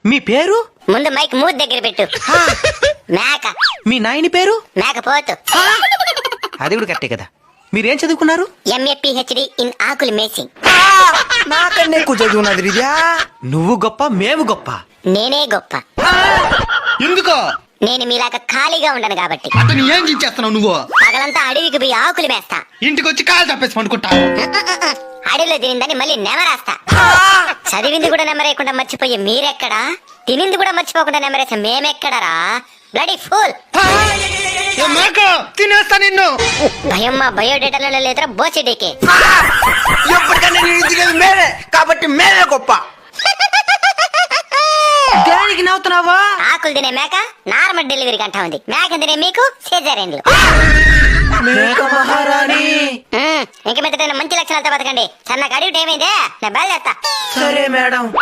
మీ పేరు? ముందు మైక్ మూతి దగ్గర పెట్టు. మేక. మీ నాయని పేరు? మేకపోతు. అది కూడా కరెక్టే కదా. మీరేం చదువుకున్నారు? MA PhD ఇన్ ఆకులు మేసింగ్. నాకన్నా ఎక్కువ చదువున్నది రిజా. నువ్వు గొప్ప, మేము గొప్ప. నేనే గొప్ప. ఎందుకో? నేను మీలాగా ఖాళీగా ఉండను కాబట్టి. అతను ఏం చేస్తున్నావు నువ్వు? పగలంతా అడవికి పోయి ఆకులు మేస్తా. ఇంటికి వచ్చి కాలు తప్పేసి పండుకుంటా. అడవిలో తినిందని మళ్ళీ నెమరేస్తా. చదివింది కూడా నెమరేయకుండా మర్చిపోయి మీరెక్కడా? తినింది కూడా మర్చిపోకుండా నెమరేసే మేమెక్కడరా? Bloody fool. తినేస్తా నిన్ను. భయం మా బయోడేటాలో లేదురా బోచెడీకి. ఎప్పటికన్నా నేను తినేది మేమే కాబట్టి మేమే గొప్ప. దేనికి నవ్వుతున్నావా? ఆకులు తినే మేక నార్మల్ డెలివరీకి అంటా ఉంది. మేక తినే మీకు సిజేరియన్లు. మేక మహారాణి. ఇంక మీద మంచి లక్షణాలతో బతకండి. సన్నగా అడిగి ఏమైందే? నేను బయలుదేస్తా. సరే మేడం.